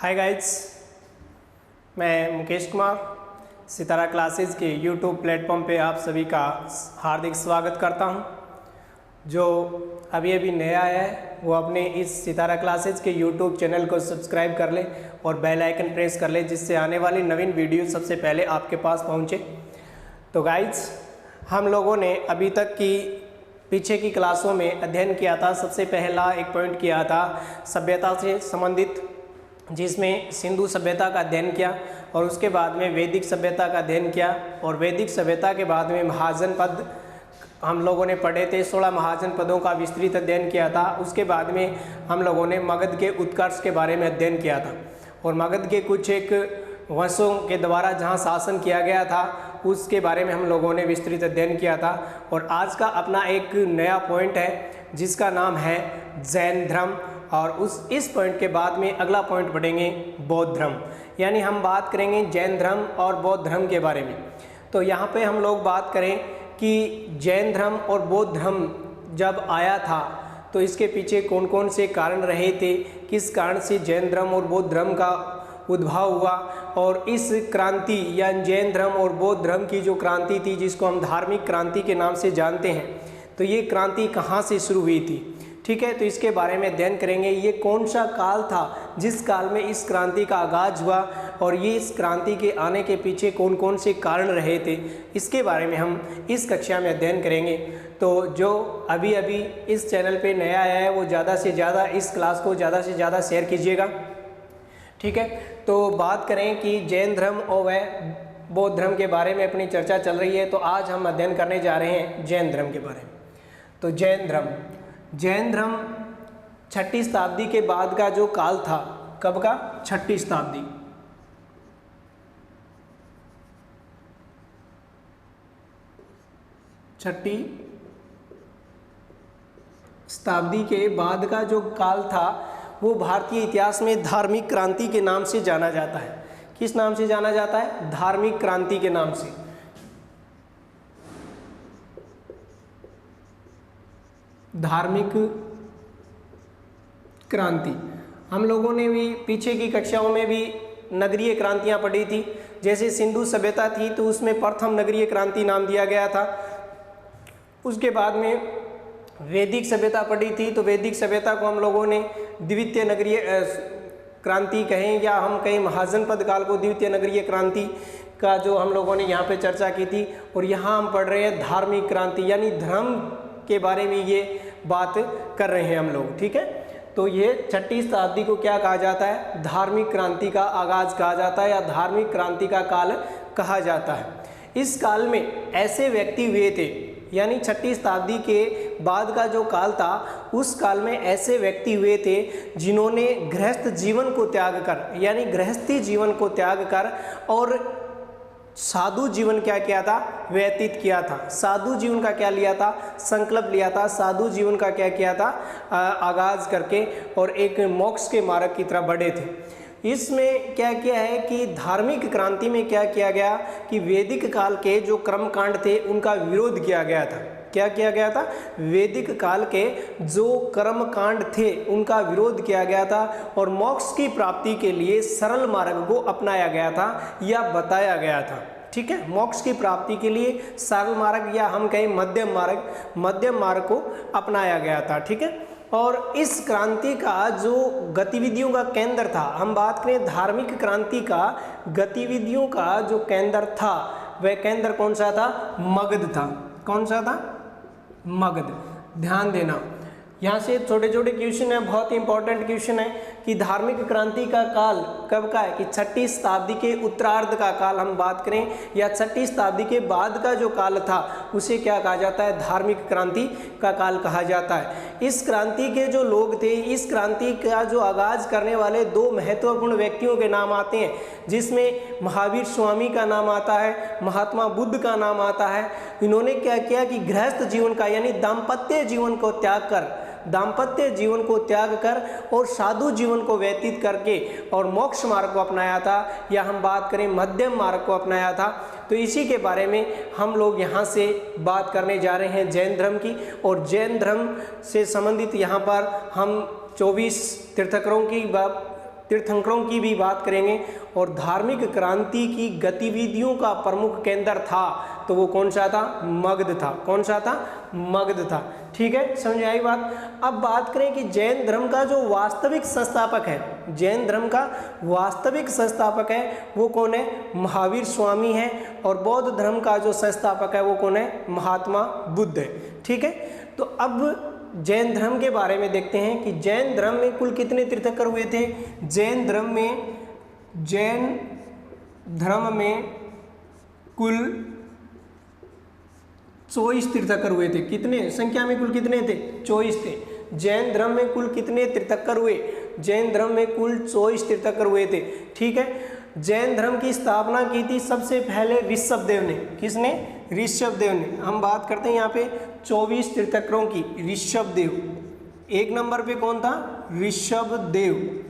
हाय guides, मैं मुकेश कुमार सितारा classes के YouTube platform पे आप सभी का हार्दिक स्वागत करता हूं। जो अभी अभी नया आया है वो अपने इस सितारा क्लासेस के यूट्यूब चैनल को सब्सक्राइब कर ले और बेल आइकन प्रेस कर ले, जिससे आने वाली नवीन वीडियो सबसे पहले आपके पास पहुंचे। तो गाइड्स, हम लोगों ने अभी तक की पीछे की क्लासों में अध्ययन किया था। सबसे पहला एक पॉइंट किया था सभ्यता से संबंधित, जिसमें सिंधु सभ्यता का अध्ययन किया और उसके बाद में वैदिक सभ्यता का अध्ययन किया और वैदिक सभ्यता के बाद में महाजनपद हम लोगों ने पढ़े थे। 16 महाजनपदों का विस्तृत अध्ययन किया था। उसके बाद में हम लोगों ने मगध के उत्कर्ष के बारे में अध्ययन किया था और मगध के कुछ एक वंशों के द्वारा जहां शासन किया गया था उसके बारे में हम लोगों ने विस्तृत अध्ययन किया था। और आज का अपना एक नया पॉइंट है जिसका नाम है जैन धर्म, और इस पॉइंट के बाद में अगला पॉइंट पढ़ेंगे बौद्ध धर्म। यानी हम बात करेंगे जैन धर्म और बौद्ध धर्म के बारे में। तो यहाँ पे हम लोग बात करें कि जैन धर्म और बौद्ध धर्म जब आया था तो इसके पीछे कौन कौन से कारण रहे थे, किस कारण से जैन धर्म और बौद्ध धर्म का उद्भव हुआ, और इस क्रांति या जैन धर्म और बौद्ध धर्म की जो क्रांति थी जिसको हम धार्मिक क्रांति के नाम से जानते हैं, तो ये क्रांति कहाँ से शुरू हुई थी। ठीक है, तो इसके बारे में अध्ययन करेंगे। ये कौन सा काल था जिस काल में इस क्रांति का आगाज हुआ और ये इस क्रांति के आने के पीछे कौन कौन से कारण रहे थे, इसके बारे में हम इस कक्षा में अध्ययन करेंगे। तो जो अभी अभी इस चैनल पे नया आया है वो ज़्यादा से ज़्यादा इस क्लास को ज़्यादा से ज़्यादा शेयर कीजिएगा। ठीक है, तो बात करें कि जैन धर्म और वह बौद्ध धर्म के बारे में अपनी चर्चा चल रही है, तो आज हम अध्ययन करने जा रहे हैं जैन धर्म के बारे में। तो जैन धर्म 6ठी शताब्दी के बाद का जो काल था, कब का? 6ठी शताब्दी। छठी शताब्दी के बाद का जो काल था वो भारतीय इतिहास में धार्मिक क्रांति के नाम से जाना जाता है। किस नाम से जाना जाता है? धार्मिक क्रांति के नाम से। धार्मिक क्रांति हम लोगों ने भी पीछे की कक्षाओं में भी नगरीय क्रांतियां पढ़ी थी। जैसे सिंधु सभ्यता थी तो उसमें प्रथम नगरीय क्रांति नाम दिया गया था। उसके बाद में वैदिक सभ्यता पढ़ी थी, तो वैदिक सभ्यता को हम लोगों ने द्वितीय नगरीय क्रांति कहें या हम कहें महाजनपद काल को द्वितीय नगरीय क्रांति का जो हम लोगों ने यहाँ पे चर्चा की थी। और यहाँ हम पढ़ रहे हैं धार्मिक क्रांति, यानी धर्म के बारे में ये बात कर रहे हैं हम लोग। ठीक है, तो ये 6ठी शताब्दी को क्या कहा जाता है? धार्मिक क्रांति का आगाज कहा जाता है या धार्मिक क्रांति का काल कहा जाता है। इस काल में ऐसे व्यक्ति हुए थे, यानी 6ठी शताब्दी के बाद का जो काल था उस काल में ऐसे व्यक्ति हुए थे जिन्होंने गृहस्थ जीवन को त्याग कर, यानी गृहस्थी जीवन को त्याग कर और साधु जीवन क्या किया था? व्यतीत किया था। साधु जीवन का क्या लिया था? संकल्प लिया था। साधु जीवन का क्या किया था? आगाज करके और एक मोक्ष के मार्ग की तरफ बढ़े थे। इसमें क्या किया है कि धार्मिक क्रांति में क्या किया गया कि वैदिक काल के जो कर्मकांड थे उनका विरोध किया गया था। क्या किया गया था? वैदिक काल के जो कर्मकांड थे उनका विरोध किया गया था और मोक्ष की प्राप्ति के लिए सरल मार्ग को अपनाया गया था या बताया गया था। ठीक है, मोक्ष की प्राप्ति के लिए सरल मार्ग या हम कहें मध्यम मार्ग को अपनाया गया था। ठीक है, और इस क्रांति का जो गतिविधियों का केंद्र था, हम बात करें धार्मिक क्रांति का गतिविधियों का जो केंद्र था वह केंद्र कौन सा था? मगध था। कौन सा था? मगध। ध्यान देना, यहाँ से छोटे छोटे क्वेश्चन है, बहुत ही इंपॉर्टेंट क्वेश्चन है कि धार्मिक क्रांति का काल कब का है? कि 6ठी शताब्दी के उत्तरार्ध का काल हम बात करें या 6ठी शताब्दी के बाद का जो काल था उसे क्या कहा जाता है? धार्मिक क्रांति का काल कहा जाता है। इस क्रांति के जो लोग थे, इस क्रांति का जो आगाज करने वाले 2 महत्वपूर्ण व्यक्तियों के नाम आते हैं, जिसमें महावीर स्वामी का नाम आता है, महात्मा बुद्ध का नाम आता है। इन्होंने क्या किया कि गृहस्थ जीवन का यानी दाम्पत्य जीवन को त्याग कर और साधु जीवन को व्यतीत करके और मोक्ष मार्ग को अपनाया था, या हम बात करें मध्यम मार्ग को अपनाया था। तो इसी के बारे में हम लोग यहाँ से बात करने जा रहे हैं जैन धर्म की। और जैन धर्म से संबंधित यहाँ पर हम 24 तीर्थंकरों की तीर्थंकरों की भी बात करेंगे और धार्मिक क्रांति की गतिविधियों का प्रमुख केंद्र था तो वो कौन सा था? मगध था। कौन सा था? मगध था। ठीक है, समझ आई बात। अब बात करें कि जैन धर्म का जो वास्तविक संस्थापक है, जैन धर्म का वास्तविक संस्थापक है वो कौन है? महावीर स्वामी है। और बौद्ध धर्म का जो संस्थापक है वो कौन है? महात्मा बुद्ध है। ठीक है, तो अब जैन धर्म के बारे में देखते हैं कि जैन धर्म में कुल कितने तीर्थंकर हुए थे। जैन धर्म में कुल 24 तीर्थंकर हुए थे। कितने संख्या में कुल कितने थे? 24 थे। जैन धर्म में कुल कितने तीर्थंकर हुए? जैन धर्म में कुल 24 तीर्थंकर हुए थे। ठीक है, जैन धर्म की स्थापना की थी सबसे पहले ऋषभदेव ने। किसने? ऋषभदेव ने। हम बात करते हैं यहाँ पे 24 तीर्थंकरों की। ऋषभदेव एक नंबर पे कौन था? ऋषभदेव,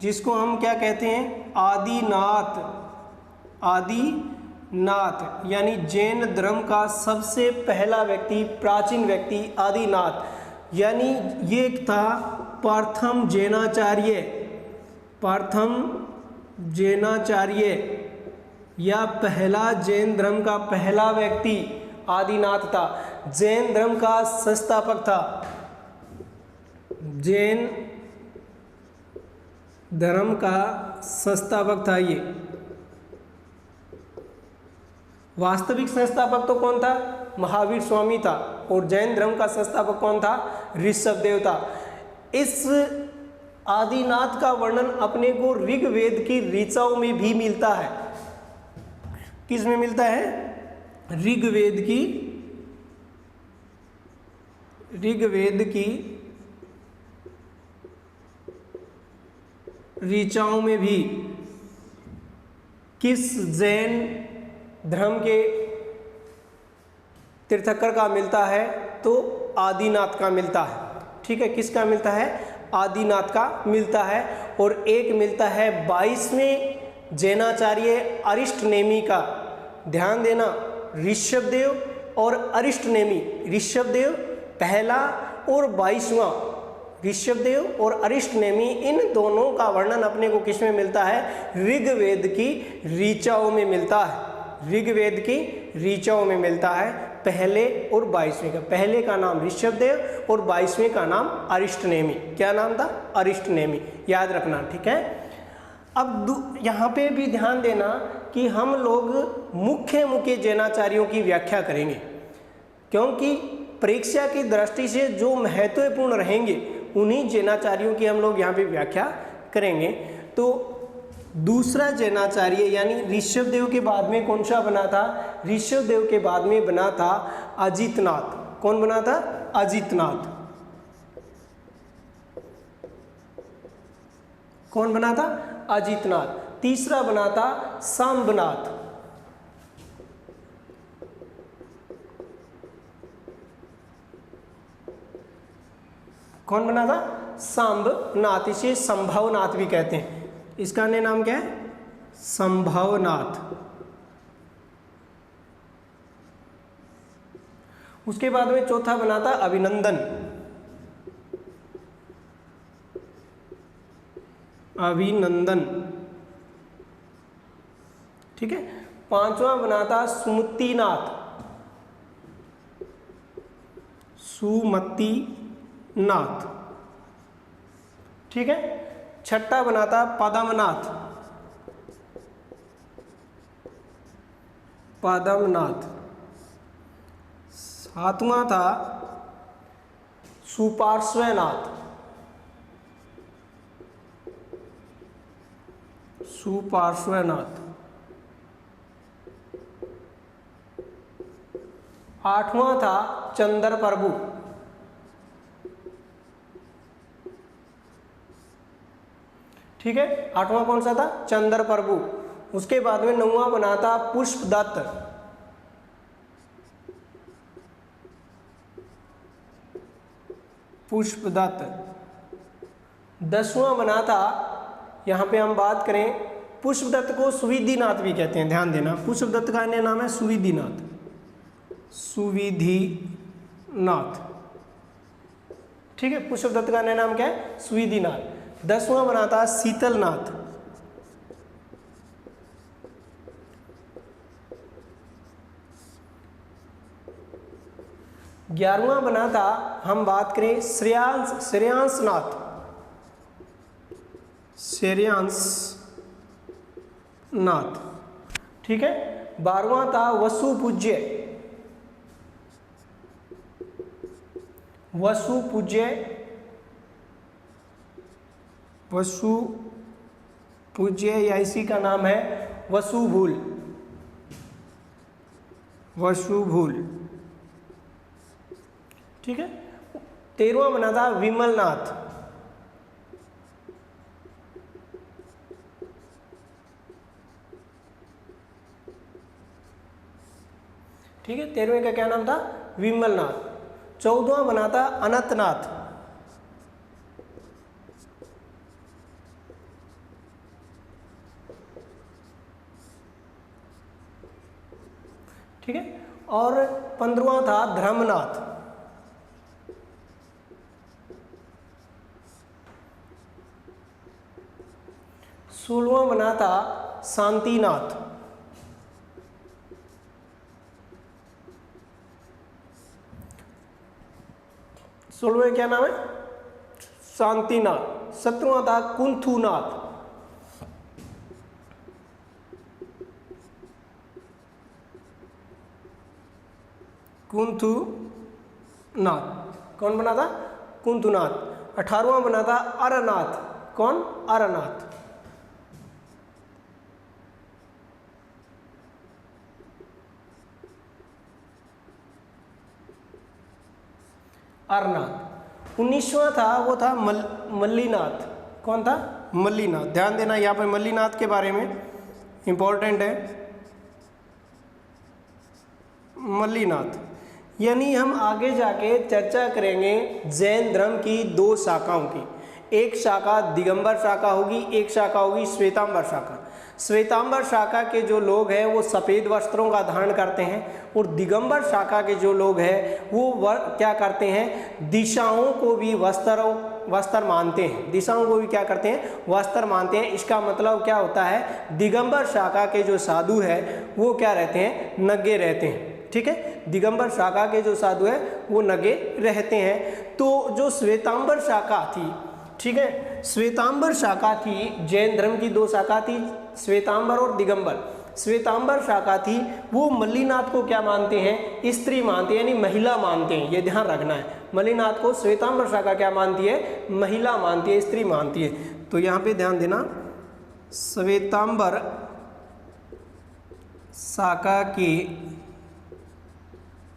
जिसको हम क्या कहते हैं? आदिनाथ। आदिनाथ यानी जैन धर्म का सबसे पहला व्यक्ति, प्राचीन व्यक्ति आदिनाथ, यानी ये था प्रथम जैनाचार्य। प्रथम जैनाचार्य या पहला जैन धर्म का पहला व्यक्ति आदिनाथ था। जैन धर्म का संस्थापक था। जैन धर्म का संस्थापक था ये। वास्तविक संस्थापक तो कौन था? महावीर स्वामी था। और जैन धर्म का संस्थापक कौन था? ऋषभदेव था। इस आदिनाथ का वर्णन अपने को ऋग्वेद की ऋचाओं में भी मिलता है। किस में मिलता है? ऋग्वेद की ऋचाओं में भी। किस जैन धर्म के तीर्थंकर का मिलता है? तो आदिनाथ का मिलता है। ठीक है, किसका मिलता है? आदिनाथ का मिलता है। और एक मिलता है 22वें जैनाचार्य अरिष्टनेमी का। ध्यान देना, ऋषभदेव और अरिष्टनेमी, ऋषभदेव पहला और 22वां, ऋषभदेव और अरिष्टनेमी, इन दोनों का वर्णन अपने को किस में मिलता है? ऋग्वेद की ऋचाओं में मिलता है। ऋग्वेद की ऋचाओं में मिलता है, पहले और 22वें का। पहले का नाम ऋषभदेव और 22वें का नाम अरिष्टनेमी। क्या नाम था? अरिष्टनेमी, याद रखना। ठीक है, अब यहाँ पे भी ध्यान देना कि हम लोग मुख्य जैनाचार्यों की व्याख्या करेंगे, क्योंकि परीक्षा की दृष्टि से जो महत्वपूर्ण रहेंगे उन्हीं जैनाचार्यों की हम लोग यहाँ पे व्याख्या करेंगे। तो दूसरा जैनाचार्य यानी ऋषभदेव के बाद में कौन सा बना था? ऋषभदेव के बाद में बना था अजितनाथ। कौन बना था? अजितनाथ। कौन बना था? अजितनाथ। तीसरा बना था सांबनाथ। कौन बना था? सांबनाथ। इसे संभवनाथ भी कहते हैं। इसका अन्य नाम क्या है? संभवनाथ। उसके बाद में चौथा बना था अभिनंदन। अभिनंदन। ठीक है, पांचवा बना था सुमतिनाथ। सुमतिनाथ। ठीक है, छठा बना था पद्मनाथ। पद्मनाथ। सातवां था सुपार्श्वनाथ। सुपार्श्वनाथ। आठवां था चंद्र प्रभु। ठीक है, आठवां कौन सा था? चंद्र प्रभु। उसके बाद में नौवां बना था पुष्पदत्त। पुष्पदत्त। 10वां बना था, यहां पे हम बात करें, पुष्पदत्त को सुविधिनाथ भी कहते हैं। ध्यान देना, पुष्पदत्त का अन्य नाम है सुविधिनाथ। सुविधिनाथ। ठीक है, पुष्पदत्त का अन्य नाम क्या है? सुविधिनाथ। 10वां बना था शीतलनाथ। 11वां बना था, हम बात करें श्रेयांसनाथ। श्रेयांसनाथ, ठीक है। 12वां था वसुपूज्य। वसुपूज्य या इसी का नाम है वसुभूल। ठीक है। 13वां बना था विमलनाथ। ठीक है, 13वें का क्या नाम था? विमलनाथ। 14वां बना था अनंतनाथ। ठीक है, और 15वां था धर्मनाथ। 16वां बना था शांतिनाथ। 16वें क्या नाम है? शांतिनाथ। 17वां था कुंथुनाथ। कौन बना था? कुंथुनाथ। 18वां बना था अरनाथ। कौन? अरनाथ। अरनाथ। 19वां था, वो था मल्लीनाथ। कौन था? मल्लीनाथ। ध्यान देना यहाँ पे मल्लीनाथ के बारे में, इंपॉर्टेंट है मल्लीनाथ। यानी हम आगे जाके चर्चा करेंगे जैन धर्म की 2 शाखाओं की। एक शाखा दिगंबर शाखा होगी, एक शाखा होगी श्वेतांबर शाखा। श्वेतांबर शाखा के जो लोग हैं वो सफ़ेद वस्त्रों का धारण करते हैं, और दिगंबर शाखा के जो लोग हैं वो क्या करते हैं? दिशाओं को भी वस्त्र मानते हैं। दिशाओं को भी क्या करते हैं? वस्त्र मानते हैं। इसका मतलब क्या होता है? दिगंबर शाखा के जो साधु है वो क्या रहते हैं? नंगे रहते हैं। ठीक है, दिगंबर शाखा के जो साधु है वो नंगे रहते हैं। तो जो श्वेतांबर शाखा थी, ठीक है, श्वेतांबर शाखा थी, जैन धर्म की 2 शाखा थी, श्वेतांबर और दिगंबर। श्वेतांबर शाखा थी, वो मल्लीनाथ को क्या मानते हैं? स्त्री मानते हैं, यानी महिला मानते हैं। ये ध्यान रखना है, मल्लीनाथ को श्वेतांबर शाखा क्या मानती है? महिला मानती है, स्त्री मानती है। तो यहाँ पे ध्यान देना, श्वेतांबर शाखा के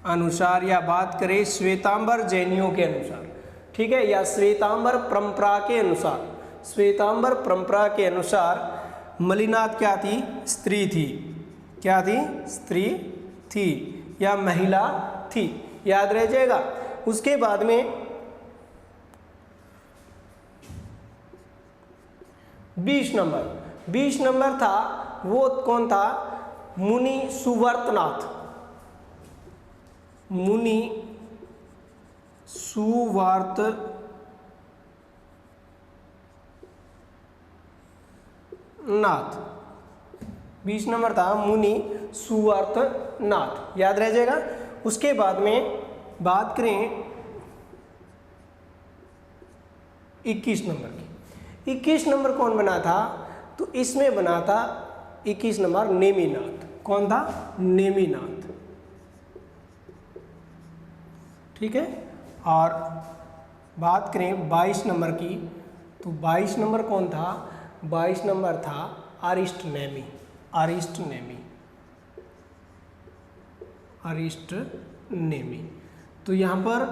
अनुसार, या बात करें श्वेतांबर जैनियों के अनुसार, ठीक है, या श्वेतांबर परंपरा के अनुसार, श्वेतांबर परंपरा के अनुसार मल्लीनाथ क्या थी? स्त्री थी। क्या थी? स्त्री थी या महिला थी, याद रह जाएगा। उसके बाद में 20 नंबर था, वो कौन था? मुनि सुवर्तनाथ। मुनि सुवर्तनाथ। 20 नंबर था मुनि सुवर्तनाथ, याद रह जाएगा। उसके बाद में बात करें 21 नंबर की। 21 नंबर कौन बना था? तो इसमें बना था 21 नंबर नेमिनाथ। कौन था? नेमिनाथ। ठीक है, और बात करें 22 नंबर की, तो 22 नंबर कौन था? 22 नंबर था अरिस्टनेमी। तो यहाँ पर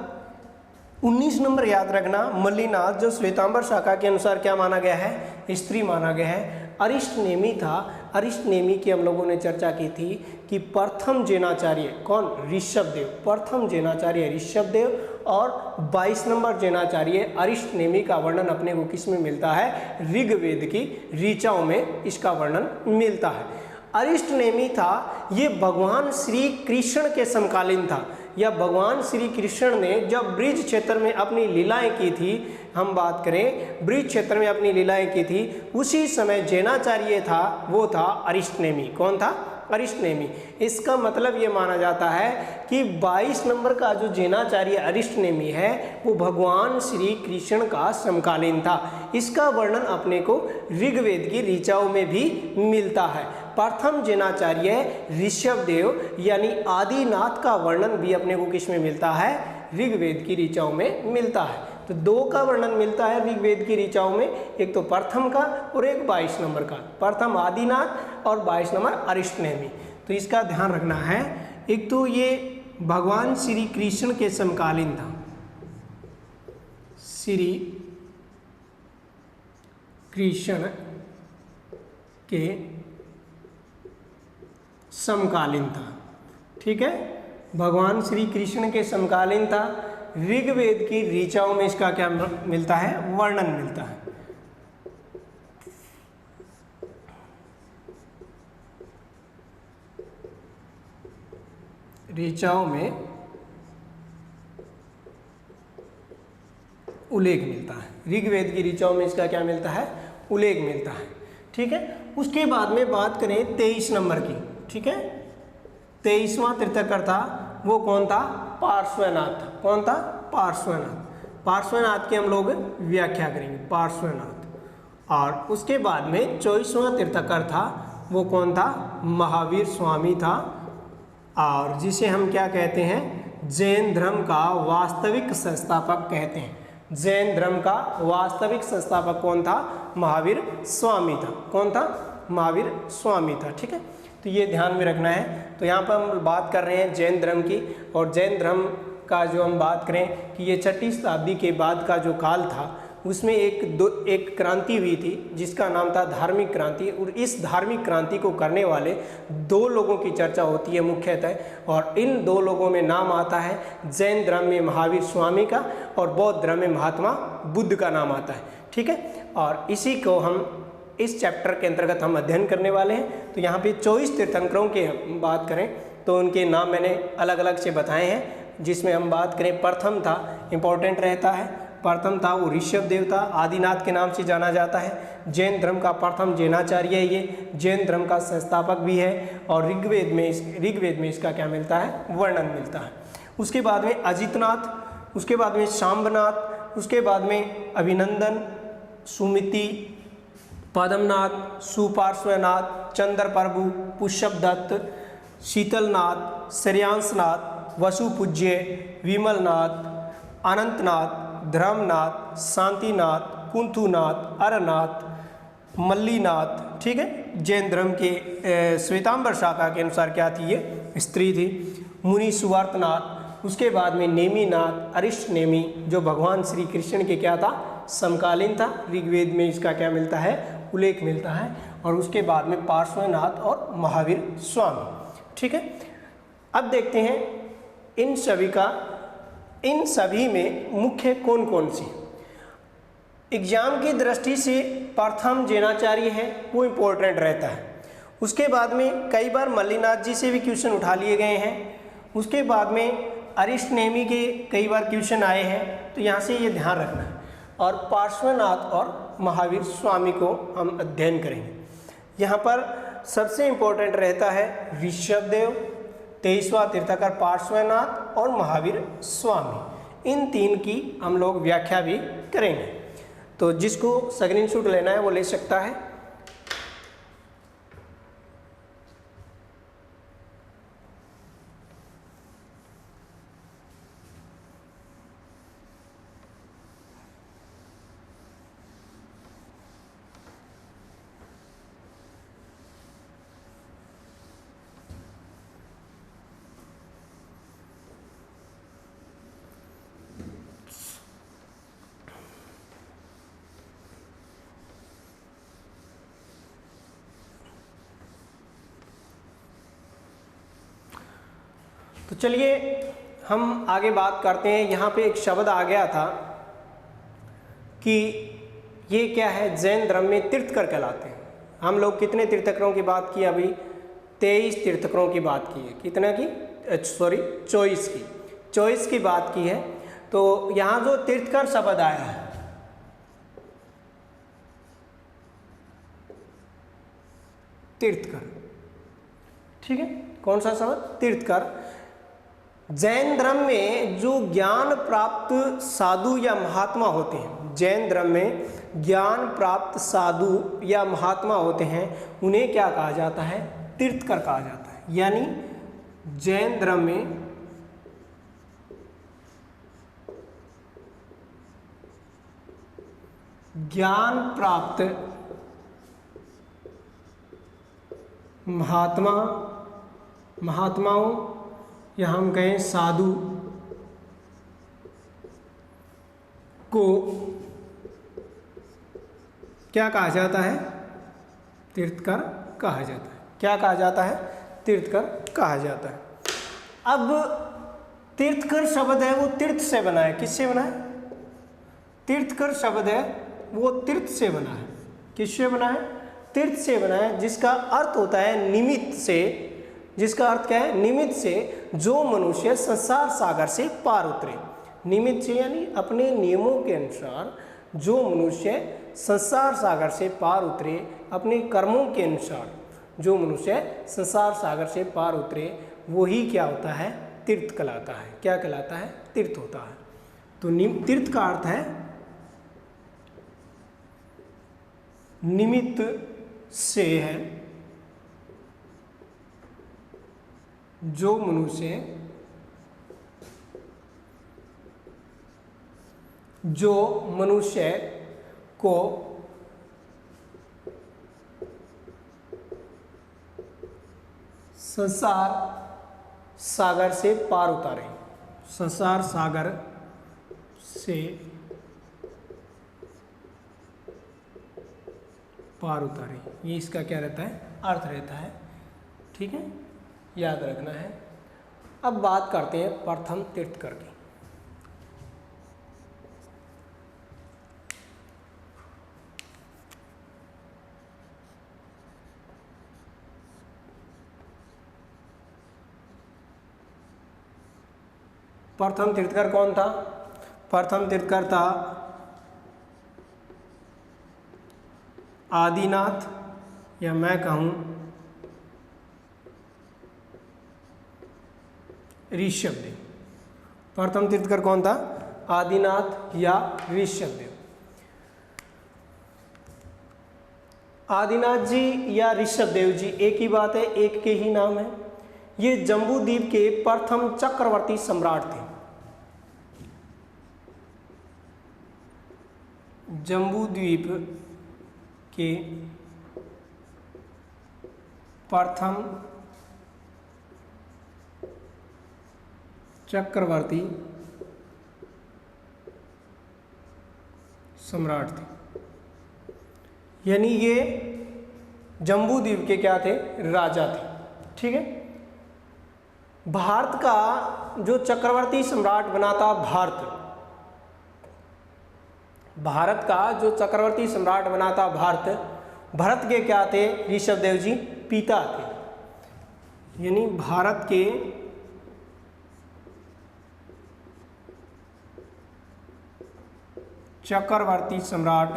19 नंबर याद रखना, मल्लीनाथ जो श्वेतांबर शाखा के अनुसार क्या माना गया है? स्त्री माना गया है। अरिस्टनेमी था। अरिस्टनेमी की हम लोगों ने चर्चा की थी कि प्रथम जैनाचार्य कौन? ऋषभदेव। प्रथम जैनाचार्य ऋषभदेव, और 22 नंबर जैनाचार्य अरिस्टनेमी का वर्णन अपने को किस में मिलता है? ऋग्वेद की ऋचाओं में इसका वर्णन मिलता है। अरिस्टनेमी था, ये भगवान श्री कृष्ण के समकालीन था। या भगवान श्री कृष्ण ने जब ब्रिज क्षेत्र में अपनी लीलाएं की थी, हम बात करें ब्रिज क्षेत्र में अपनी लीलाएं की थी, उसी समय जैनाचार्य था वो था अरिष्टनेमी। कौन था? अरिष्टनेमी। इसका मतलब ये माना जाता है कि 22 नंबर का जो जैनाचार्य अरिष्टनेमी है वो भगवान श्री कृष्ण का समकालीन था। इसका वर्णन अपने को ऋग्वेद की ऋचाओं में भी मिलता है। प्रथम जैनाचार्य ऋषभदेव यानी आदिनाथ का वर्णन भी अपने को किस में मिलता है? ऋग्वेद की ऋचाओं में मिलता है। तो दो का वर्णन मिलता है ऋग्वेद की ऋचाओं में, एक तो प्रथम का और एक 22 नंबर का। प्रथम आदिनाथ और 22 नंबर अरिष्टनेमी। तो इसका ध्यान रखना है। एक तो ये भगवान श्री कृष्ण के समकालीन था, श्री कृष्ण के समकालीन था। ठीक है, भगवान श्री कृष्ण के समकालीन था। ऋग्वेद की ऋचाओं में इसका क्या मिलता है? वर्णन मिलता है। ऋचाओं में उल्लेख मिलता है। ऋग्वेद की ऋचाओं में इसका क्या मिलता है? उल्लेख मिलता है। ठीक है, उसके बाद में बात करें 23 नंबर की। ठीक है, 23वां तीर्थंकर था वो कौन था? पार्श्वनाथ। कौन था? पार्श्वनाथ। पार्श्वनाथ की हम लोग व्याख्या करेंगे, पार्श्वनाथ। और उसके बाद में 24वां तीर्थंकर था वो कौन था? महावीर स्वामी था, और जिसे हम क्या कहते हैं? जैन धर्म का वास्तविक संस्थापक कहते हैं। जैन धर्म का वास्तविक संस्थापक कौन था? महावीर स्वामी था। कौन था? महावीर स्वामी था। ठीक है, तो ये ध्यान में रखना है। तो यहाँ पर हम बात कर रहे हैं जैन धर्म की, और जैन धर्म का जो हम बात करें कि ये 6ठी शताब्दी के बाद का जो काल था उसमें एक क्रांति हुई थी जिसका नाम था धार्मिक क्रांति। और इस धार्मिक क्रांति को करने वाले 2 लोगों की चर्चा होती है मुख्यतः, और इन 2 लोगों में नाम आता है जैन धर्म में महावीर स्वामी का, और बौद्ध धर्म में महात्मा बुद्ध का नाम आता है। ठीक है, और इसी को हम इस चैप्टर के अंतर्गत हम अध्ययन करने वाले हैं। तो यहाँ पे 24 तीर्थंकरों की बात करें तो उनके नाम मैंने अलग अलग से बताए हैं, जिसमें हम बात करें प्रथम था, इम्पोर्टेंट रहता है। प्रथम था वो ऋषभदेव था, आदिनाथ के नाम से जाना जाता है। जैन धर्म का प्रथम जैनाचार्य है, ये जैन धर्म का संस्थापक भी है, और ऋग्वेद में इसका क्या मिलता है? वर्णन मिलता है। उसके बाद में अजितनाथ, उसके बाद में शाम्बनाथ, उसके बाद में अभिनंदन, सुमिति, पद्मनाथ, सुपार्श्वनाथ, चंद्रप्रभु, पुष्पदत्त, शीतलनाथ, श्रेयांसनाथ, वसुपूज्य, विमलनाथ, अनंतनाथ, धर्मनाथ, शांतिनाथ, कुंथुनाथ, अरनाथ, मल्लीनाथ। ठीक है, जैन धर्म के श्वेतांबर शाखा के अनुसार क्या थी? ये स्त्री थी। मुनि सुवर्तनाथ, उसके बाद में नेमीनाथ, अरिष्टनेमी जो भगवान श्री कृष्ण के क्या था? समकालीन था। ऋग्वेद में इसका क्या मिलता है? उल्लेख मिलता है। और उसके बाद में पार्श्वनाथ और महावीर स्वामी। ठीक है, अब देखते हैं इन सभी में मुख्य कौन कौन सी। एग्जाम की दृष्टि से प्रथम जैनाचार्य है वो इम्पोर्टेंट रहता है। उसके बाद में कई बार मल्लीनाथ जी से भी क्वेश्चन उठा लिए गए हैं। उसके बाद में अरिष्टनेमी के कई बार क्वेश्चन आए हैं, तो यहाँ से ये ध्यान रखना है। और पार्श्वनाथ और महावीर स्वामी को हम अध्ययन करेंगे। यहाँ पर सबसे इम्पोर्टेंट रहता है ऋषभदेव, 23वां तीर्थंकर पार्श्वनाथ और महावीर स्वामी। इन 3 की हम लोग व्याख्या भी करेंगे। तो जिसको स्क्रीनशॉट लेना है वो ले सकता है। तो चलिए हम आगे बात करते हैं। यहाँ पे एक शब्द आ गया था कि ये क्या है? जैन धर्म में तीर्थंकर कहलाते हैं। हम लोग कितने तीर्थंकरों की बात की? अभी 23 तीर्थंकरों की बात की है। कितने की? 24 की। चॉइस की बात की है, तो यहाँ जो तीर्थकर शब्द आया है, तीर्थकर, ठीक है, कौन सा शब्द? तीर्थकर। जैन धर्म में जो ज्ञान प्राप्त साधु या महात्मा होते हैं, जैन धर्म में ज्ञान प्राप्त साधु या महात्मा होते हैं, उन्हें क्या कहा जाता है? तीर्थकर कहा जाता है। यानी जैन धर्म में ज्ञान प्राप्त महात्माओं या हम कहें साधु को क्या कहा जाता है? तीर्थकर कहा जाता है। क्या कहा जाता है? तीर्थकर कहा जाता है। अब तीर्थकर शब्द है वो तीर्थ से बना है। किससे बना है? तीर्थकर शब्द है वो तीर्थ से बना है। किससे बना है? तीर्थ से बना है, जिसका अर्थ होता है निमित्त से। जिसका अर्थ क्या है? निमित्त से। जो मनुष्य संसार सागर से पार उतरे, निमित्त से यानी अपने नियमों के अनुसार जो मनुष्य संसार सागर से पार उतरे, अपने कर्मों के अनुसार जो मनुष्य संसार सागर से पार उतरे, वही क्या होता है? तीर्थ कहलाता है। क्या कहलाता है? तीर्थ होता है। तो तीर्थ का अर्थ है निमित्त से है, जो मनुष्य को संसार सागर से पार उतारे, संसार सागर से पार उतारे, ये इसका क्या रहता है? अर्थ रहता है। ठीक है, याद रखना है। अब बात करते हैं प्रथम तीर्थकर की। प्रथम तीर्थकर कौन था? प्रथम तीर्थकर था आदिनाथ, या मैं कहूँ ऋषभदेव। प्रथम तीर्थकर कौन था? आदिनाथ या ऋषभदेव। आदिनाथ जी या ऋषभदेव जी एक ही बात है, एक के ही नाम है। ये जम्बूद्वीप के प्रथम चक्रवर्ती सम्राट थे। जम्बूद्वीप के प्रथम चक्रवर्ती सम्राट थे। यानी ये जम्बूद्वीप के क्या थे? राजा थे। ठीक है। भारत का जो चक्रवर्ती सम्राट बना था, भारत का जो चक्रवर्ती सम्राट बना था भारत के क्या थे? ऋषभदेव जी पिता थे। यानी भारत के चक्रवर्ती सम्राट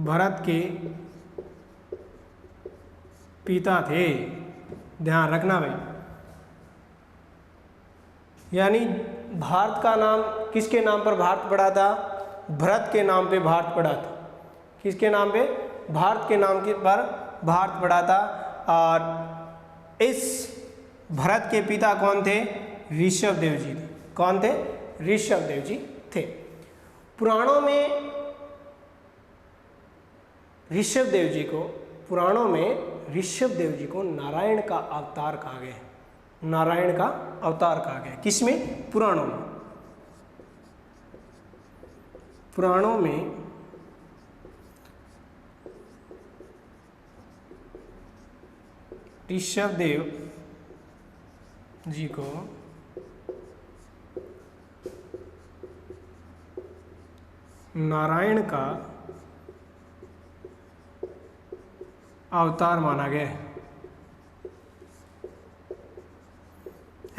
भरत के पिता थे। ध्यान रखना भाई। यानी भारत का नाम किसके नाम पर भारत पड़ा था? भरत के नाम पे भारत पड़ा था। किसके नाम पे? भारत के नाम के पर भारत पड़ा था। और इस भरत के पिता कौन थे? ऋषभदेव जी थे। कौन थे? ऋषभदेव जी थे। पुराणों में ऋषभदेव जी को नारायण का अवतार कहा गया है। नारायण का अवतार कहा गया। किसमें? पुराणों में। पुराणों में ऋषभदेव जी को नारायण का अवतार माना गया है।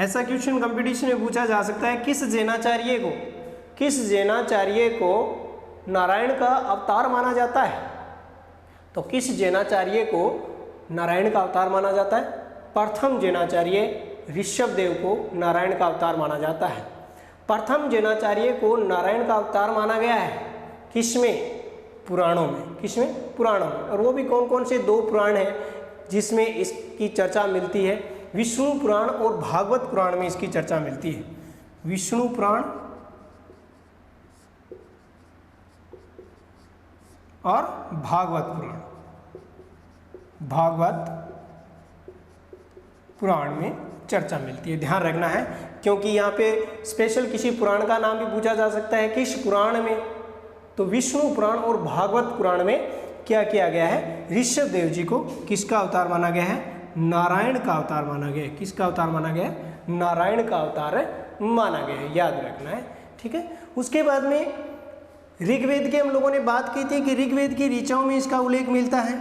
ऐसा क्वेश्चन कंपटीशन में पूछा जा सकता है, किस जैनाचार्य को नारायण का अवतार माना जाता है? तो किस जैनाचार्य को नारायण का अवतार माना जाता है? प्रथम जैनाचार्य ऋषभदेव को नारायण का अवतार माना जाता है। प्रथम जैनाचार्य को नारायण का अवतार माना गया है किसमें? पुराणों में। किसमें? पुराणों में। और वो भी कौन कौन से 2 पुराण हैं जिसमें इसकी चर्चा मिलती है? विष्णु पुराण और भागवत पुराण में इसकी चर्चा मिलती है। विष्णु पुराण और भागवत पुराण में चर्चा मिलती है। ध्यान रखना है, क्योंकि यहाँ पे स्पेशल किसी पुराण का नाम भी पूछा जा सकता है। किस पुराण में? तो विष्णु पुराण और भागवत पुराण में क्या किया गया है? ऋषभदेव जी को किसका अवतार माना गया है? नारायण का अवतार माना गया है। किसका अवतार माना गया है? नारायण का अवतार माना गया है, याद रखना है। ठीक है। उसके बाद में ऋग्वेद की हम लोगों ने बात की थी कि ऋग्वेद की ऋचाओं में इसका उल्लेख मिलता है।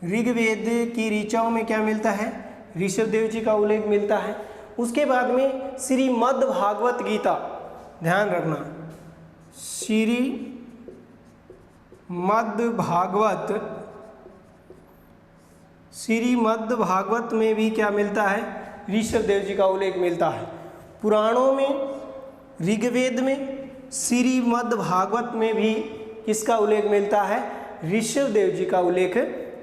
ऋग्वेद की ऋचाओं में क्या मिलता है? ऋषभदेव जी का उल्लेख मिलता है। उसके बाद में श्रीमद् भागवत गीता, ध्यान रखना, श्रीमद् भागवत में भी क्या मिलता है? ऋषभदेव जी का उल्लेख मिलता है। पुराणों में, ऋग्वेद में, श्रीमद् भागवत में भी किसका उल्लेख मिलता है? ऋषभदेव जी का उल्लेख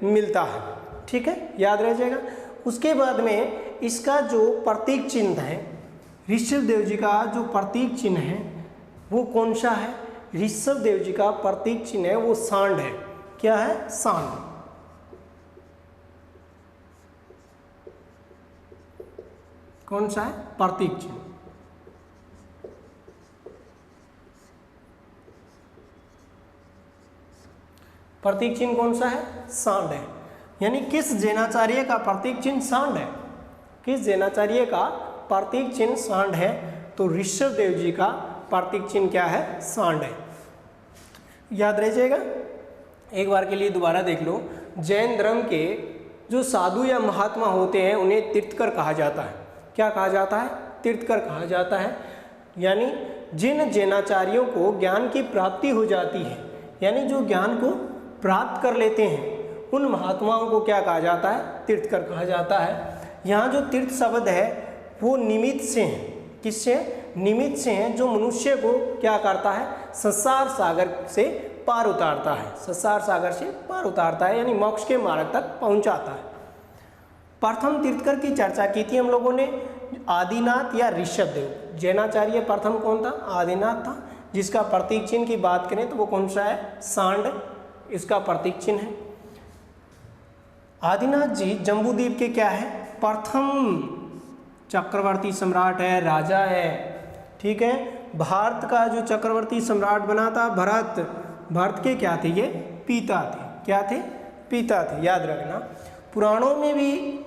मिलता है। ठीक है, याद रह जाएगा। उसके बाद में इसका जो प्रतीक चिन्ह है, ऋषभदेव जी का जो प्रतीक चिन्ह है वो कौन सा है? ऋषभदेव जी का प्रतीक चिन्ह है वो सांड है। क्या है? सांड। कौन सा है? प्रतीक चिन्ह। प्रतीक चिन्ह कौन सा है? सांड है। यानी किस जैनाचार्य का प्रतीक चिन्ह सांड है? किस जैनाचार्य का प्रतीक चिन्ह सांड है? तो ऋषभदेव जी का प्रतीक चिन्ह क्या है? सांड है। याद रह जाएगा। एक बार के लिए दोबारा देख लो। जैन धर्म के जो साधु या महात्मा होते हैं उन्हें तीर्थकर कहा जाता है। क्या कहा जाता है? तीर्थकर कहा जाता है। यानी जिन जैनाचार्यों को ज्ञान की प्राप्ति हो जाती है, यानी जो ज्ञान को प्राप्त कर लेते हैं, उन महात्माओं को क्या कहा जाता है? तीर्थकर कहा जाता है। यहाँ जो तीर्थ शब्द है वो निमित्त से हैं। किससे? निमित्त से हैं, जो मनुष्य को क्या करता है? संसार सागर से पार उतारता है। संसार सागर से पार उतारता है, यानी मोक्ष के मार्ग तक पहुंचाता है। प्रथम तीर्थकर की चर्चा की थी हम लोगों ने, आदिनाथ या ऋषभदेव। जैनाचार्य प्रथम कौन था? आदिनाथ था, जिसका प्रतीक चिन्ह की बात करें तो वो कौन सा है? सांड, इसका प्रतीक चिन्ह है। आदिनाथ जी जम्बूद्वीप के क्या है? प्रथम चक्रवर्ती सम्राट है, राजा है। ठीक है। भारत का जो चक्रवर्ती सम्राट बना था भरत, भरत के क्या थे? ये पिता थे। क्या थे? पिता थे, याद रखना। पुराणों में भी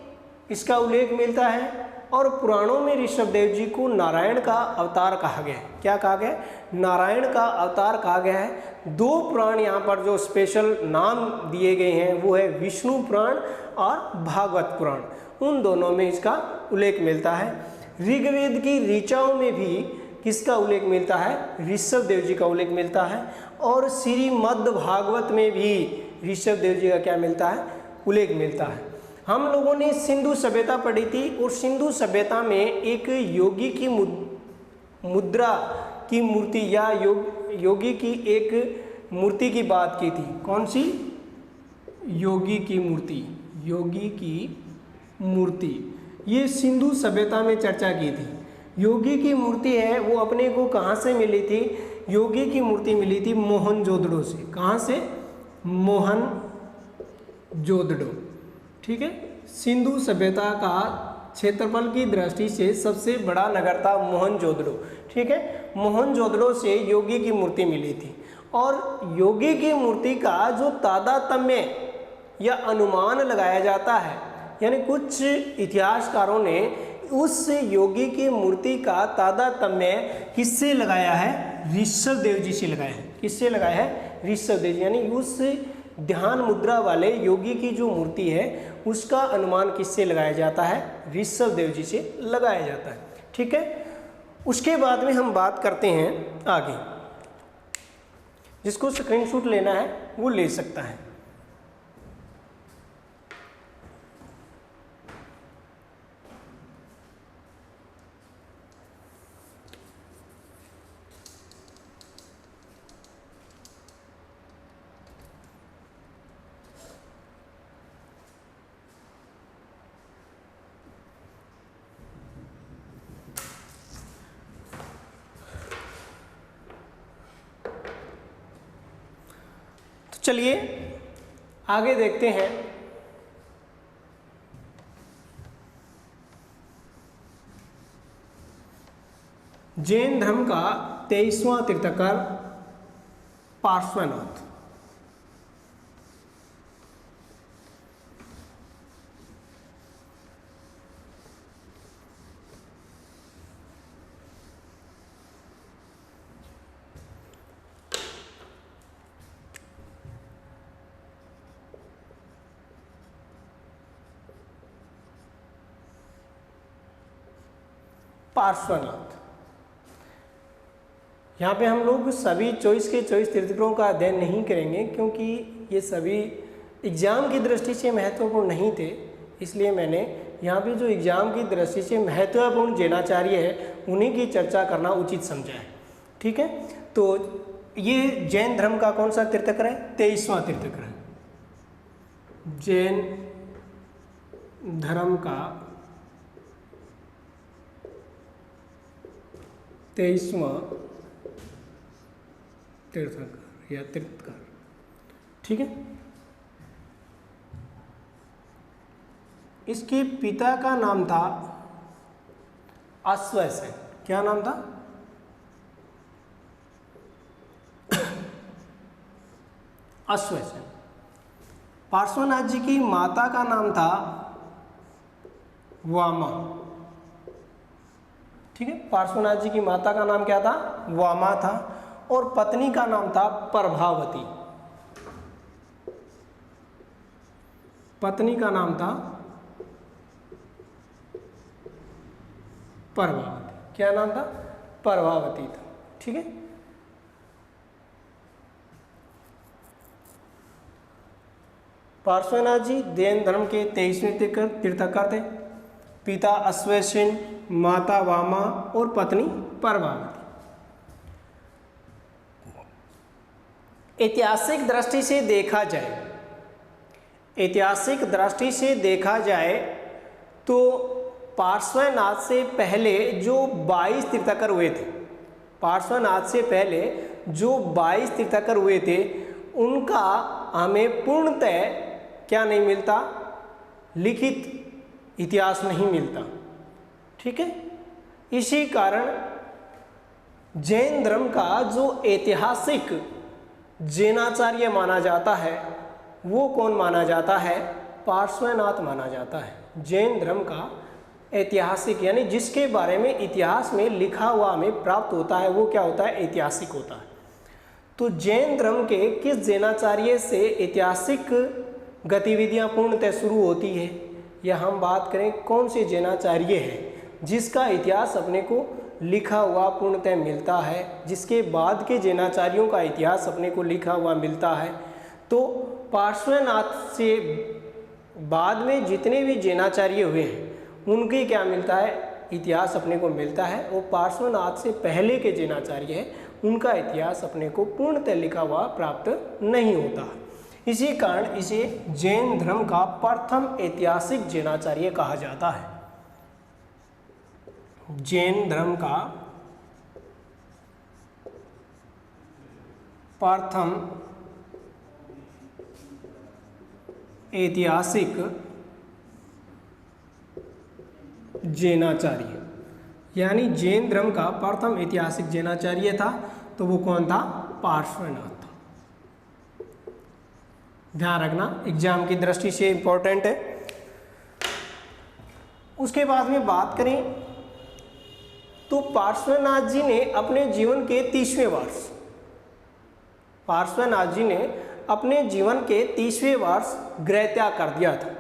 इसका उल्लेख मिलता है और पुराणों में ऋषभदेव जी को नारायण का अवतार कहा गया है। क्या कहा गया? नारायण का अवतार कहा गया है। 2 पुराण यहाँ पर जो स्पेशल नाम दिए गए हैं वो है विष्णु पुराण और भागवत पुराण। उन दोनों में इसका उल्लेख मिलता है। ऋग्वेद की ऋचाओं में भी किसका उल्लेख मिलता है? ऋषभदेव जी का उल्लेख मिलता है। और श्रीमद् भागवत में भी ऋषभदेव जी का क्या मिलता है? उल्लेख मिलता है। हम लोगों ने सिंधु सभ्यता पढ़ी थी और सिंधु सभ्यता में एक योगी की मुद्रा की मूर्ति या योगी की एक मूर्ति की बात की थी। कौन सी? योगी की मूर्ति। योगी की मूर्ति, ये सिंधु सभ्यता में चर्चा की थी। योगी की मूर्ति है वो अपने को कहाँ से मिली थी? योगी की मूर्ति मिली थी मोहनजोदड़ो से। कहाँ से? मोहनजोदड़ो। ठीक है। सिंधु सभ्यता का क्षेत्रफल की दृष्टि से सबसे बड़ा नगर था मोहनजोदड़ो। ठीक है। मोहनजोदड़ो से योगी की मूर्ति मिली थी और योगी की मूर्ति का जो तादात्म्य या अनुमान लगाया जाता है, यानी कुछ इतिहासकारों ने उस योगी की मूर्ति का तादात्म्य किससे लगाया है? ऋषभदेव जी से लगाया है। किससे लगाया है? ऋषभदेव जी। यानी उस ध्यान मुद्रा वाले योगी की जो मूर्ति है उसका अनुमान किससे लगाया जाता है? ऋषभ देव जी से लगाया जाता है। ठीक है, उसके बाद में हम बात करते हैं आगे। जिसको स्क्रीनशॉट लेना है वो ले सकता है। चलिए आगे देखते हैं। जैन धर्म का 23वां तीर्थंकर पार्श्वनाथ। पार्श्वनाथ, यहाँ पे हम लोग सभी 24 के 24 तीर्थंकरों का अध्ययन नहीं करेंगे क्योंकि ये सभी एग्जाम की दृष्टि से महत्वपूर्ण नहीं थे, इसलिए मैंने यहाँ पे जो एग्जाम की दृष्टि से महत्वपूर्ण जैनाचार्य है उन्हीं की चर्चा करना उचित समझा है। ठीक है, तो ये जैन धर्म का कौन सा तीर्थंकर है? 23वां तीर्थंकर है। जैन धर्म का 23वां तीर्थंकर या तीर्थंकर। ठीक है, इसके पिता का नाम था अश्वसेन। क्या नाम था? अश्वसेन। पार्श्वनाथ जी की माता का नाम था वामा। ठीक है, पार्श्वनाथ जी की माता का नाम क्या था? वामा था, और पत्नी का नाम था प्रभावती। पत्नी का नाम था प्रभावती। क्या नाम था? प्रभावती था। ठीक है, पार्श्वनाथ जी जैन धर्म के 23वें तीर्थंकर थे। पिता अश्वसेन, माता वामा और पत्नी प्रभावती। ऐतिहासिक दृष्टि से देखा जाए, ऐतिहासिक दृष्टि से देखा जाए तो पार्श्वनाथ से पहले जो 22 तीर्थंकर हुए थे, पार्श्वनाथ से पहले जो 22 तीर्थंकर हुए थे उनका हमें पूर्णतः क्या नहीं मिलता? लिखित इतिहास नहीं मिलता। ठीक है, इसी कारण जैन धर्म का जो ऐतिहासिक जैनाचार्य माना जाता है वो कौन माना जाता है? पार्श्वनाथ माना जाता है। जैन धर्म का ऐतिहासिक यानी जिसके बारे में इतिहास में लिखा हुआ हमें प्राप्त होता है वो क्या होता है? ऐतिहासिक होता है। तो जैन धर्म के किस जैनाचार्य से ऐतिहासिक गतिविधियां पूर्णतः शुरू होती है, या हम बात करें कौन से जैनाचार्य है जिसका इतिहास अपने को लिखा हुआ पूर्णतः मिलता है, जिसके बाद के जैनाचार्यों का इतिहास अपने को लिखा हुआ मिलता है, तो पार्श्वनाथ से बाद में जितने भी जैनाचार्य हुए हैं उनके क्या मिलता है? इतिहास अपने को मिलता है। और पार्श्वनाथ से पहले के जैनाचार्य हैं उनका इतिहास अपने को पूर्णतः लिखा हुआ प्राप्त नहीं होता। इसी कारण इसे जैन धर्म का प्रथम ऐतिहासिक जैनाचार्य कहा जाता है। जैन धर्म का प्रथम ऐतिहासिक जैनाचार्य, यानी जैन धर्म का प्रथम ऐतिहासिक जैनाचार्य था तो वो कौन था? पार्श्वनाथ था। ध्यान रखना, एग्जाम की दृष्टि से इंपॉर्टेंट है। उसके बाद में बात करें तो पार्श्वनाथ जी ने अपने जीवन के 30वें वर्ष, पार्श्वनाथ जी ने अपने जीवन के 30वें वर्ष गृह त्याग कर दिया था।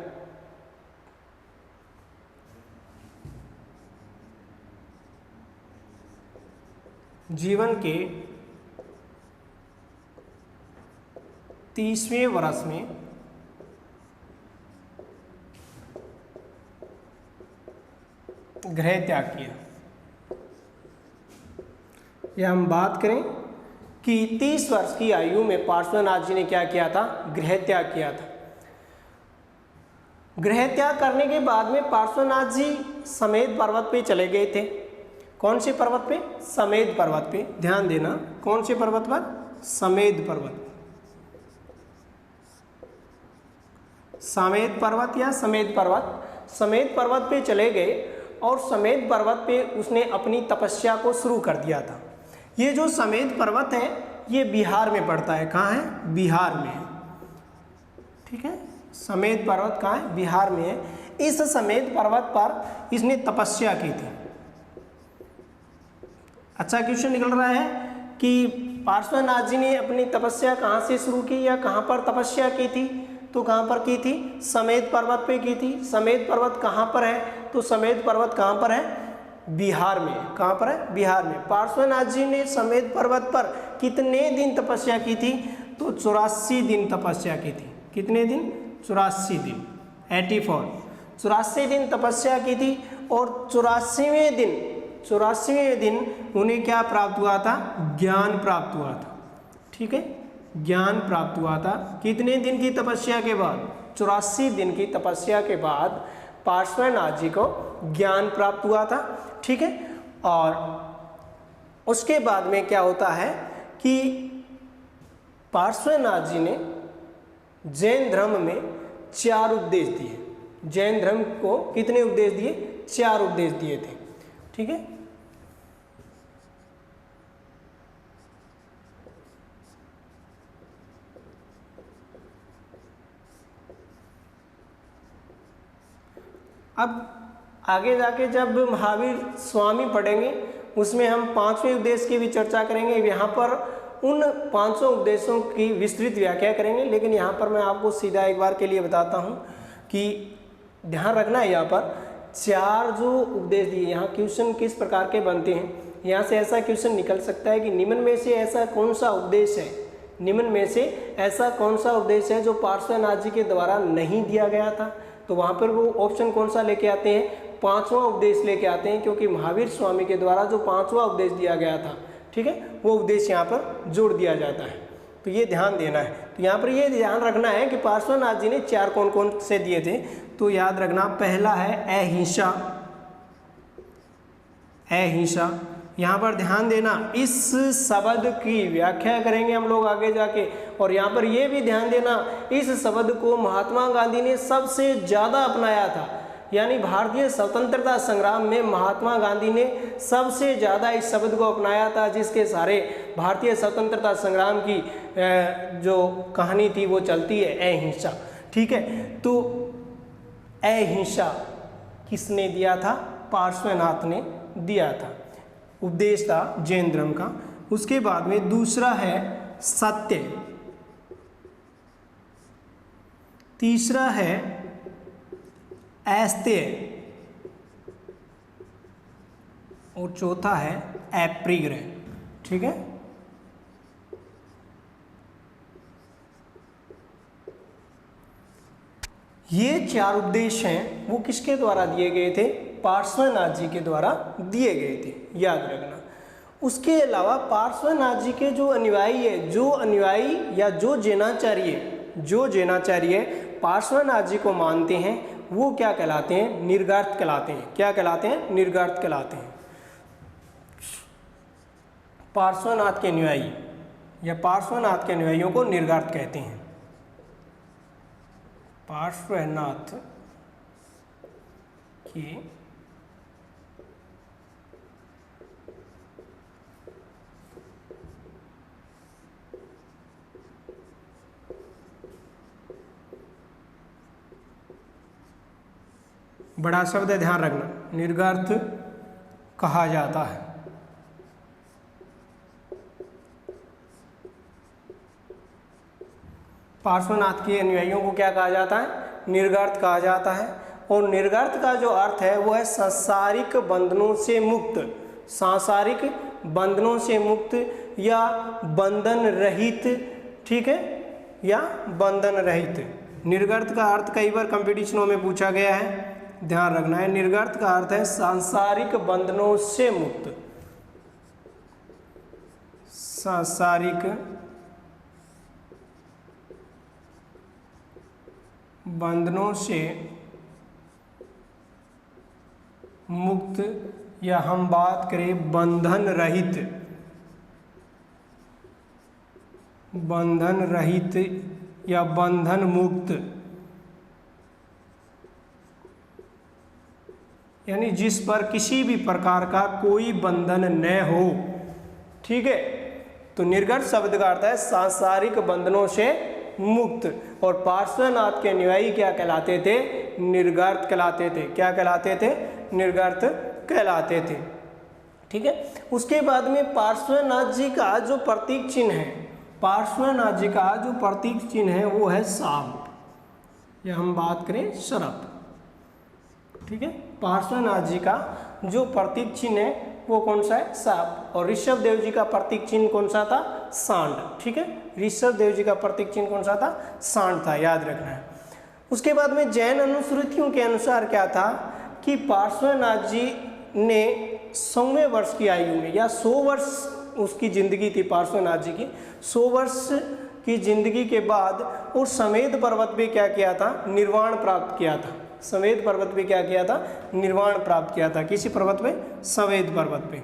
जीवन के 30वें वर्ष में गृह त्याग किया। या हम बात करें कि 30 वर्ष की आयु में पार्श्वनाथ जी ने क्या किया था? गृह त्याग किया था। गृह त्याग करने के बाद में पार्श्वनाथ जी समेत पर्वत पे चले गए थे। कौन से पर्वत पे? समेत पर्वत पे। ध्यान देना, कौन से पर्वत पर? समेत पर्वत। समेत पर्वत या समेत पर्वत, समेत पर्वत पे चले गए और समेत पर्वत पे उसने अपनी तपस्या को शुरू कर दिया था। ये जो समेत पर्वत है ये बिहार में पड़ता है। कहाँ है? बिहार में है। ठीक है, समेत पर्वत कहाँ है? बिहार में है। इस समेत पर्वत पर इसने तपस्या की थी। अच्छा क्वेश्चन निकल रहा है कि पार्श्वनाथ जी ने अपनी तपस्या कहाँ से शुरू की या कहाँ पर तपस्या की थी? तो कहाँ पर की थी? समेत पर्वत पे की थी। समेत पर्वत कहाँ पर है? तो समेत पर्वत कहाँ पर है? बिहार में। कहाँ पर है? बिहार में। पार्श्वनाथ जी ने समेत पर्वत पर कितने दिन तपस्या की थी? तो 84 दिन तपस्या की थी। कितने दिन? 84 दिन, 84। 84 दिन तपस्या की थी और 84वें दिन उन्हें क्या प्राप्त हुआ था? ज्ञान प्राप्त हुआ था। ठीक है, ज्ञान प्राप्त हुआ था। कितने दिन की तपस्या के बाद? 84 दिन की तपस्या के बाद पार्श्वनाथ जी को ज्ञान प्राप्त हुआ था। ठीक है, और उसके बाद में क्या होता है कि पार्श्वनाथ जी ने जैन धर्म में 4 उपदेश दिए। जैन धर्म को कितने उपदेश दिए? 4 उपदेश दिए थे। ठीक है, अब आगे जाके जब महावीर स्वामी पढ़ेंगे उसमें हम 5वें उपदेश की भी चर्चा करेंगे। यहाँ पर उन 500 उपदेशों की विस्तृत व्याख्या करेंगे, लेकिन यहाँ पर मैं आपको सीधा एक बार के लिए बताता हूँ कि ध्यान रखना है। यहाँ पर 4 जो उपदेश दिए, यहाँ क्वेश्चन किस प्रकार के बनते हैं। यहाँ से ऐसा क्वेश्चन निकल सकता है कि निम्न में से ऐसा कौन सा उपदेश है, निम्न में से ऐसा कौन सा उपदेश है जो पार्श्वनाथ जी के द्वारा नहीं दिया गया था। तो वहाँ पर वो ऑप्शन कौन सा लेके आते हैं? 5वां उपदेश लेके आते हैं, क्योंकि महावीर स्वामी के द्वारा जो 5वां उपदेश दिया गया था, ठीक है, वो उपदेश यहाँ पर जोड़ दिया जाता है। तो ये ध्यान देना है। तो यहाँ पर ये ध्यान रखना है कि पार्श्वनाथ जी ने 4 कौन कौन से दिए थे। तो याद रखना, पहला है अहिंसा। अहिंसा, यहाँ पर ध्यान देना, इस शब्द की व्याख्या करेंगे हम लोग आगे जाके। और यहाँ पर ये भी ध्यान देना, इस शब्द को महात्मा गांधी ने सबसे ज़्यादा अपनाया था। यानी भारतीय स्वतंत्रता संग्राम में महात्मा गांधी ने सबसे ज़्यादा इस शब्द को अपनाया था, जिसके सारे भारतीय स्वतंत्रता संग्राम की जो कहानी थी वो चलती है अहिंसा। ठीक है, तो अहिंसा किसने दिया था? पार्श्वनाथ ने दिया था। उपदेश था जैन धर्म का। उसके बाद में दूसरा है सत्य, तीसरा है अस्तेय और चौथा है अपरिग्रह। ठीक है, ये 4 उपदेश हैं वो किसके द्वारा दिए गए थे? पार्श्वनाथ जी के द्वारा दिए गए थे, याद रखना। उसके अलावा पार्श्वनाथ जी के जो अनुयायी है, जो अनुयायी या जो जैनाचार्य पार्श्वनाथ जी को मानते हैं वो क्या कहलाते हैं? निर्गार्थ कहलाते हैं। क्या कहलाते हैं? निर्गार्थ कहलाते हैं। पार्श्वनाथ के अनुयायी या पार्श्वनाथ के अनुयायियों को निर्गार्थ कहते हैं। पार्श्वनाथ के बड़ा शब्द है, ध्यान रखना, निर्गार्थ कहा जाता है। पार्श्वनाथ के अनुयायियों को क्या कहा जाता है? निर्गर्त कहा जाता है। और निर्गर्त का जो अर्थ है वो है सांसारिक बंधनों से मुक्त, सांसारिक बंधनों से मुक्त या बंधन रहित, ठीक है, या बंधन रहित। निर्गर्त का अर्थ कई बार कंपटीशनों में पूछा गया है, ध्यान रखना है। निर्गर्त का अर्थ है सांसारिक बंधनों से मुक्त, सांसारिक बंधनों से मुक्त, या हम बात करें बंधन रहित, बंधन रहित या बंधन मुक्त, यानी जिस पर किसी भी प्रकार का कोई बंधन न हो, ठीक है। तो निर्गर्त शब्द का अर्थ है सांसारिक बंधनों से मुक्त। और पार्श्वनाथ के अनुयायी क्या कहलाते थे? निर्गर्त कहलाते थे। क्या कहलाते थे? निर्गर्त कहलाते थे, ठीक है। उसके बाद में पार्श्वनाथ जी का जो प्रतीक चिन्ह है, पार्श्वनाथ जी का जो प्रतीक चिन्ह है वो है सांप, या हम बात करें सर्प, ठीक है। पार्श्वनाथ जी का जो प्रतीक चिन्ह है वो कौन सा है? सांप। और ऋषभ देव जी का प्रतीक चिन्ह कौन सा था? सांड, ठीक है। ऋषभ देव जी का प्रतीक चिन्ह कौन सा था? सांड था, याद रखना है। उसके बाद में जैन अनुश्रुतियों के अनुसार क्या था कि पार्श्वनाथ जी ने 100वें वर्ष की आयु में, या 100 वर्ष उसकी जिंदगी थी पार्श्वनाथ जी की, 100 वर्ष की जिंदगी के बाद और समेध पर्वत पे क्या किया था? निर्वाण प्राप्त किया था। समेध पर्वत पे क्या किया था? निर्वाण प्राप्त किया था। किसी पर्वत पे? समेध पर्वत पे।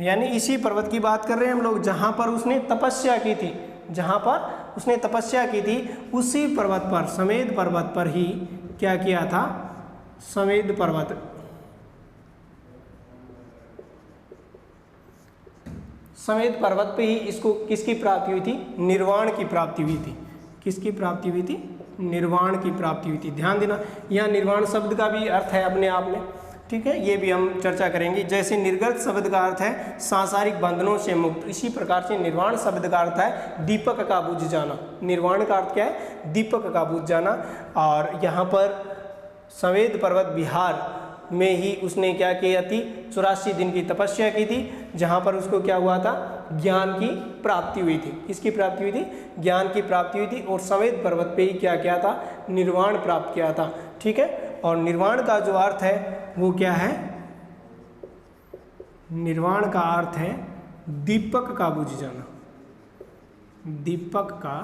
यानी इसी पर्वत की बात कर रहे हैं हम लोग जहाँ पर उसने तपस्या की थी, जहाँ पर उसने तपस्या की थी उसी पर्वत पर, समेध पर्वत पर ही क्या किया था? समेध पर्वत, समेध पर्वत पे ही इसको किसकी प्राप्ति हुई थी? निर्वाण की प्राप्ति हुई थी। किसकी प्राप्ति हुई थी? निर्वाण की प्राप्ति हुई थी। ध्यान देना, यहाँ निर्वाण शब्द का भी अर्थ है अपने आप में, ठीक है, ये भी हम चर्चा करेंगे। जैसे निर्गत शब्द का अर्थ है सांसारिक बंधनों से मुक्त, इसी प्रकार से निर्वाण शब्द का अर्थ है दीपक का बुझ जाना। निर्वाण का अर्थ क्या है? दीपक का बुझ जाना। और यहाँ पर समेध पर्वत बिहार में ही उसने क्या किया थी? 84 दिन की तपस्या की थी, जहाँ पर उसको क्या हुआ था? ज्ञान की प्राप्ति हुई थी। किसकी प्राप्ति हुई थी? ज्ञान की प्राप्ति हुई थी। और समेध पर्वत पे ही क्या किया था? निर्वाण प्राप्त किया था, ठीक है। और निर्वाण का जो अर्थ है वो क्या है? निर्वाण का अर्थ है दीपक का बुझ जाना, दीपक का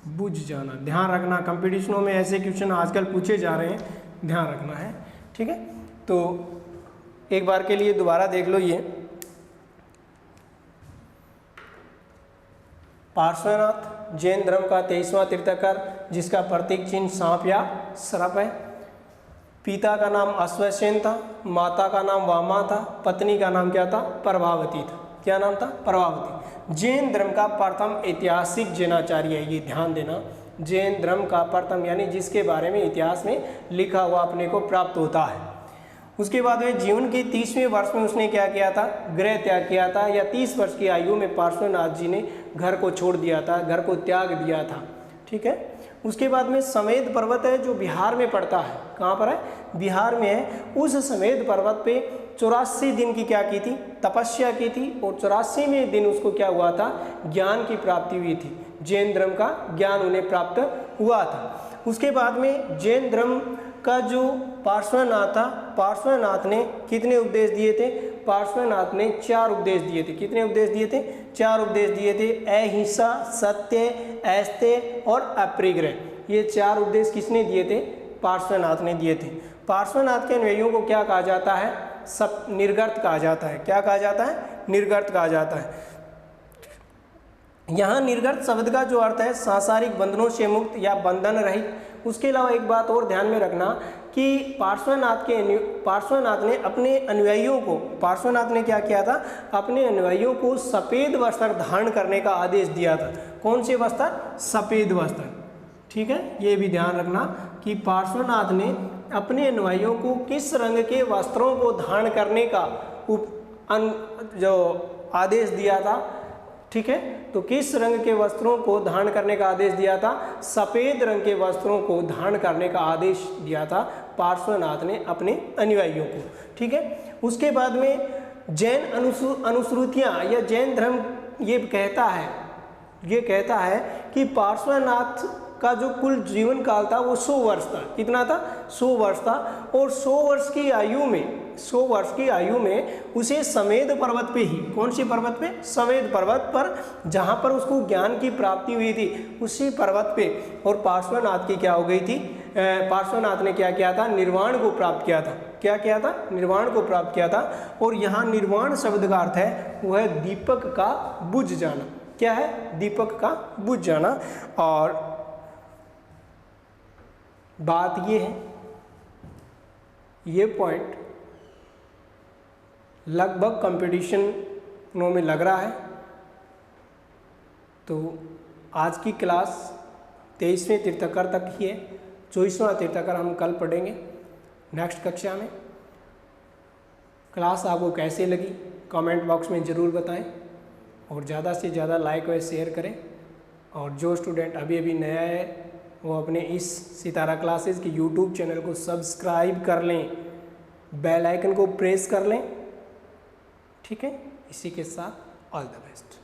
बुझ जाना। ध्यान रखना, कंपटीशनों में ऐसे क्वेश्चन आजकल पूछे जा रहे हैं, ध्यान रखना है, ठीक है। तो एक बार के लिए दोबारा देख लो, ये पार्श्वनाथ जैन धर्म का 23वां तीर्थंकर, जिसका प्रतीक चिन्ह सांप या सर्प है। पिता का नाम अश्वसेन था, माता का नाम वामा था, पत्नी का नाम क्या था? प्रभावती था। क्या नाम था? प्रभावती। जैन धर्म का प्रथम ऐतिहासिक जैनाचार्य है, ये ध्यान देना। जैन धर्म का प्रथम यानी जिसके बारे में इतिहास में लिखा हुआ अपने को प्राप्त होता है। उसके बाद में जीवन के 30वें वर्ष में उसने क्या किया था? गृह त्याग किया था, या 30 वर्ष की आयु में पार्श्वनाथ जी ने घर को छोड़ दिया था, घर को त्याग दिया था, ठीक है। उसके बाद में समेध पर्वत है जो बिहार में पड़ता है। कहाँ पर है? बिहार में है। उस समेध पर्वत पे 84 दिन की क्या की थी? तपस्या की थी। और 84वें दिन उसको क्या हुआ था? ज्ञान की प्राप्ति हुई थी। जैन धर्म का ज्ञान उन्हें प्राप्त हुआ था। उसके बाद में जैन धर्म का जो पार्श्वनाथ था, पार्श्वनाथ ने कितने उपदेश दिए थे? पार्श्वनाथ ने 4 उपदेश दिए थे। कितने उपदेश दिए थे? 4 उपदेश दिए थे। अहिंसा, सत्य, ऐस्ते और अपरिग्रह। ये 4 उपदेश किसने दिए थे? पार्श्वनाथ ने दिए थे। पार्श्वनाथ के अनुयायियों को क्या कहा जाता है? सब निर्गर्त कहा जाता है। क्या कहा जाता है? निर्गर्त कहा जाता है। यहाँ निर्गर्त शब्द का जो अर्थ है सांसारिक बंधनों से मुक्त या बंधन रहित। उसके अलावा एक बात और ध्यान में रखना कि पार्श्वनाथ ने अपने अनुयायियों को, पार्श्वनाथ ने क्या किया था? अपने अनुयायियों को सफ़ेद वस्त्र धारण करने का आदेश दिया था। कौन से वस्त्र? सफ़ेद वस्त्र, ठीक है। ये भी ध्यान रखना कि पार्श्वनाथ ने अपने अनुयायियों को किस रंग के वस्त्रों को धारण करने का जो आदेश दिया था, ठीक है। तो किस रंग के वस्त्रों को धारण करने का आदेश दिया था? सफेद रंग के वस्त्रों को धारण करने का आदेश दिया था पार्श्वनाथ ने अपने अनुयायियों को, ठीक है। उसके बाद में जैन अनुश्रुतियाँ या जैन धर्म ये कहता है कि पार्श्वनाथ का जो कुल जीवन काल था वो 100 वर्ष था। कितना था? 100 वर्ष था। और 100 वर्ष की आयु में उसे समेध पर्वत पे ही, कौन सी पर्वत पे? समेध पर्वत पर, जहाँ पर उसको ज्ञान की प्राप्ति हुई थी, उसी पर्वत पे और पार्श्वनाथ की क्या हो गई थी? पार्श्वनाथ ने क्या किया था? निर्वाण को प्राप्त किया था। क्या किया था? निर्वाण को प्राप्त किया था। और यहाँ निर्वाण शब्द का अर्थ है वो है दीपक का बुझ जाना। क्या है? दीपक का बुझ जाना। और बात ये है, ये पॉइंट लगभग कंपटीशनों में लग रहा है। तो आज की क्लास 23वें तीर्थंकर तक ही है। 24वां तीर्थंकर हम कल पढ़ेंगे नेक्स्ट कक्षा में। क्लास आपको कैसे लगी कमेंट बॉक्स में ज़रूर बताएं और ज़्यादा से ज़्यादा लाइक व शेयर करें। और जो स्टूडेंट अभी नया है वो अपने इस सितारा क्लासेस के यूट्यूब चैनल को सब्सक्राइब कर लें, बेल आइकन को प्रेस कर लें, ठीक है। इसी के साथ ऑल द बेस्ट।